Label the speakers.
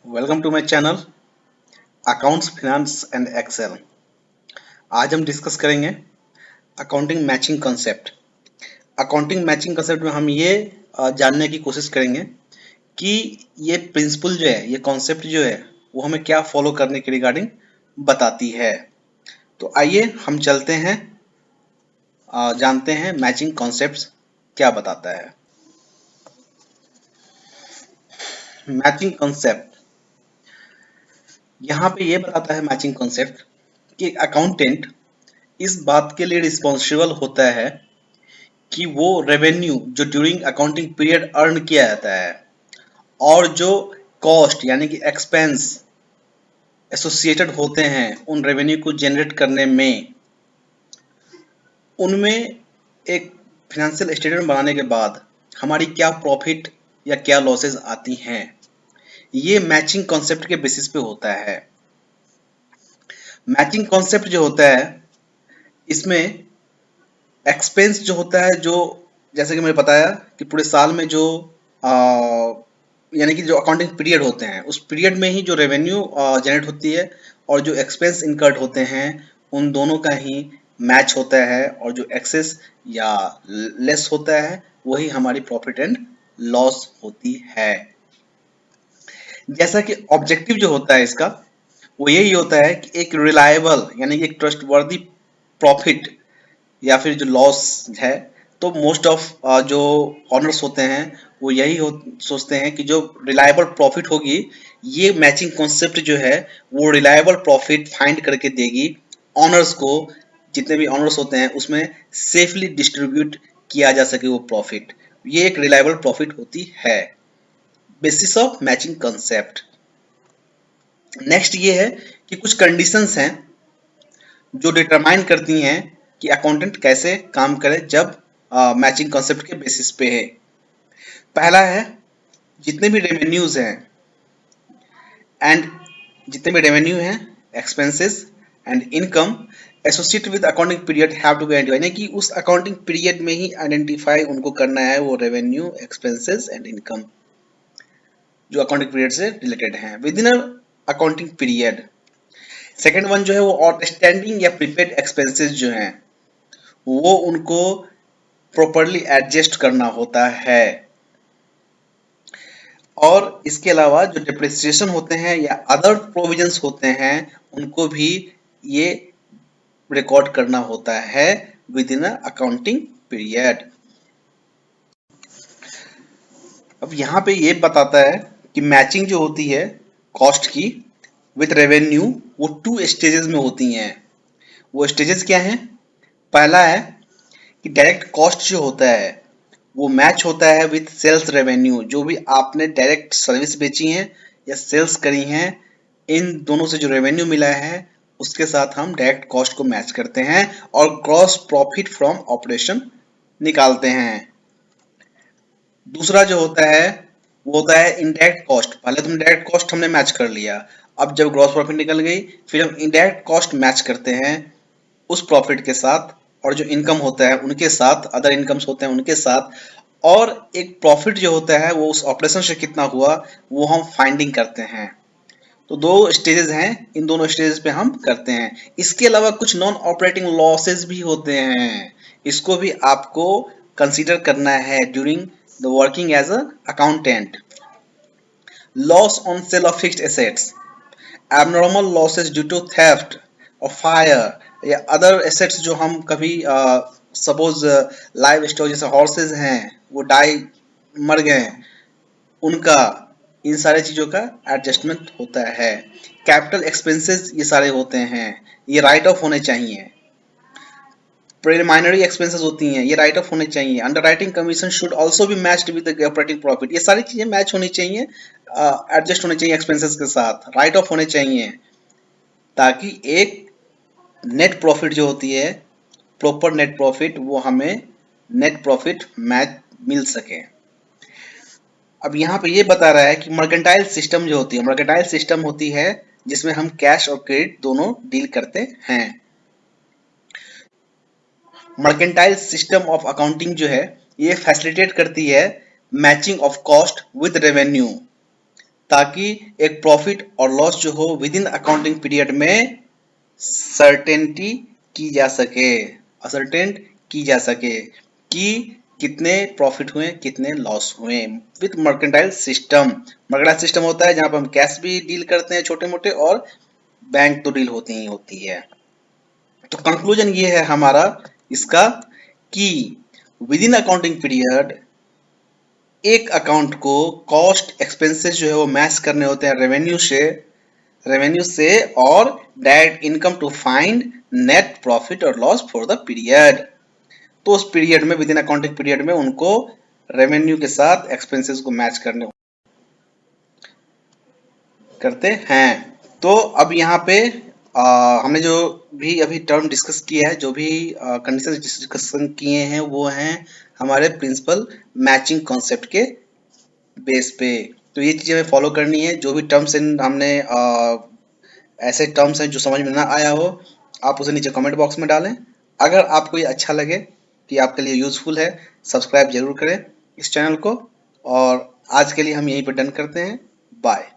Speaker 1: Welcome to my channel accounts finance and Excel. आज हम discuss करेंगे accounting matching concept. Accounting matching concept में हम ये जानने की कोशिश करेंगे कि ये प्रिंसिपल जो है, ये कॉन्सेप्ट जो है, वो हमें क्या फॉलो करने के रिगार्डिंग बताती है। तो आइए हम चलते हैं, जानते हैं मैचिंग कॉन्सेप्ट्स क्या बताता है। मैचिंग कॉन्सेप्ट यहाँ पे ये बताता है मैचिंग कॉन्सेप्ट कि अकाउंटेंट इस बात के लिए रिस्पॉन्सिबल होता है कि वो रेवेन्यू जो ड्यूरिंग अकाउंटिंग पीरियड अर्न किया जाता है और जो कॉस्ट यानी कि एक्सपेंस एसोसिएटेड होते हैं उन रेवेन्यू को जनरेट करने में, उनमें एक फिनेंशियल स्टेटमेंट बनाने के बाद हमारी क्या प्रॉफिट या क्या लॉसेस आती हैं, ये मैचिंग कॉन्सेप्ट के बेसिस पे होता है। मैचिंग कॉन्सेप्ट जो होता है इसमें एक्सपेंस जो होता है, जो जैसे कि मैंने बताया कि पूरे साल में जो यानी कि जो अकाउंटिंग पीरियड होते हैं उस पीरियड में ही जो रेवेन्यू जनरेट होती है और जो एक्सपेंस इनकर्ड होते हैं उन दोनों का ही मैच होता है, और जो एक्सेस या लेस होता है वही हमारी प्रॉफिट एंड लॉस होती है। जैसा कि ऑब्जेक्टिव जो होता है इसका वो यही होता है कि एक रिलायबल यानी कि एक ट्रस्टवर्दी प्रॉफिट या फिर जो लॉस है, तो मोस्ट ऑफ जो ऑनर्स होते हैं वो यही सोचते हैं कि जो रिलायबल प्रॉफिट होगी, ये मैचिंग कॉन्सेप्ट जो है वो रिलायबल प्रॉफिट फाइंड करके देगी ऑनर्स को। जितने भी ऑनर्स होते हैं उसमें सेफली डिस्ट्रीब्यूट किया जा सके वो प्रॉफिट, ये एक रिलायबल प्रॉफिट होती है। Basis of matching concept. Next ये है कि कुछ कंडीशंस हैं जो डिटरमाइन करती हैं कि अकाउंटेंट कैसे काम करे जब मैचिंग कॉन्सेप्ट के बेसिस पे है। पहला है, जितने भी रेवेन्यूज हैं एंड जितने भी रेवेन्यू हैं, expenses and income associated with accounting period have to be identified, यानी कि उस अकाउंटिंग पीरियड में ही आइडेंटिफाई उनको करना है वो रेवेन्यू, एक्सपेंसेस एंड इनकम जो अकाउंटिंग पीरियड से रिलेटेड हैं with in accounting period. Second one जो है वो आउटस्टैंडिंग या प्रीपेड एक्सपेंसेस जो हैं वो उनको प्रॉपरली एडजस्ट करना होता है, और इसके अलावा जो डिप्रिसिएशन होते हैं या अदर प्रोविजंस होते हैं उनको भी ये रिकॉर्ड करना होता है विद इन अकाउंटिंग पीरियड। अब यहाँ पे ये बताता है कि मैचिंग जो होती है कॉस्ट की विद रेवेन्यू वो 2 स्टेजेस में होती हैं। वो स्टेजेस क्या हैं? पहला है कि डायरेक्ट कॉस्ट जो होता है वो मैच होता है विथ सेल्स रेवेन्यू, जो भी आपने डायरेक्ट सर्विस बेची है या सेल्स करी हैं, इन दोनों से जो रेवेन्यू मिला है उसके साथ हम डायरेक्ट कॉस्ट को मैच करते हैं और ग्रॉस प्रॉफिट फ्रॉम ऑपरेशन निकालते हैं। दूसरा जो होता है वो होता है इनडायरेक्ट कॉस्ट। पहले तुम डायरेक्ट कॉस्ट हमने मैच कर लिया, अब जब ग्रॉस प्रॉफिट निकल गई फिर हम इनडायरेक्ट कॉस्ट मैच करते हैं उस प्रॉफिट के साथ, और जो इनकम होता है उनके साथ, अदर इनकम्स होते हैं उनके साथ, और एक प्रॉफिट जो होता है वो उस ऑपरेशन से कितना हुआ वो हम फाइंडिंग करते हैं। तो 2 स्टेजेस हैं, इन दोनों स्टेजेस पे हम करते हैं। इसके अलावा कुछ नॉन ऑपरेटिंग लॉसेस भी होते हैं, इसको भी आपको कंसीडर करना है during the working as a accountant. Loss on sale of fixed assets, abnormal losses due to theft or fire या अदर एसेट्स जो हम कभी सपोज लाइव स्टोर जैसे हॉर्सेज हैं वो डाई मर गए, उनका, इन सारे चीज़ों का एडजस्टमेंट होता है। कैपिटल एक्सपेंसेस ये सारे होते हैं, ये राइट ऑफ होने चाहिए। प्रीलिमिनरी एक्सपेंसेस होती हैं, ये राइट ऑफ होने चाहिए। Under writing commission should also be matched with the operating profit, ये सारी चीज़ें मैच होनी चाहिए, एडजस्ट होने चाहिए एक्सपेंसेस के साथ, राइट ऑफ होने चाहिए, ताकि एक नेट प्रॉफिट जो होती है, प्रॉपर नेट प्रॉफिट, वो हमें नेट प्रॉफिट मैच मिल सके। अब यहाँ पे ये बता रहा है कि मर्केंटाइल सिस्टम जो होती है, मर्केंटाइल सिस्टम होती है जिसमें हम कैश और क्रेडिट दोनों डील करते हैं। मर्केंटाइल सिस्टम ऑफ अकाउंटिंग जो है ये फैसिलिटेट करती है matching of cost with revenue. ताकि एक प्रॉफिट और लॉस जो हो विद इन अकाउंटिंग पीरियड में सर्टेनिटी की जा सके, असर्टेन की जा सके कि कितने प्रॉफिट हुए कितने लॉस हुए with mercantile system. Mercantile system होता है जहां पर हम कैश भी डील करते हैं छोटे मोटे, और बैंक तो डील होती ही होती है। तो कंक्लूजन ये है हमारा इसका कि विद इन अकाउंटिंग पीरियड एक अकाउंट को कॉस्ट एक्सपेंसेस जो है वो मैच करने होते हैं रेवेन्यू से और direct income to find net profit और लॉस फॉर द पीरियड। तो उस पीरियड में विद इन अकाउंटिंग पीरियड में उनको रेवेन्यू के साथ एक्सपेंसेस को मैच करते हैं। तो अब यहाँ पे हमने जो भी अभी टर्म डिस्कस किया है, जो भी कंडीशन डिस्कशन किए हैं, वो हैं हमारे प्रिंसिपल मैचिंग कॉन्सेप्ट के बेस पे। तो ये चीजें हमें फॉलो करनी है। जो भी टर्म्स हमने ऐसे टर्म्स हैं जो समझ में ना आया हो, आप उसे नीचे कमेंट बॉक्स में डालें। अगर आपको ये अच्छा लगे कि आपके लिए यूजफुल है, सब्सक्राइब जरूर करें इस चैनल को। और आज के लिए हम यहीं पर डन करते हैं। बाय।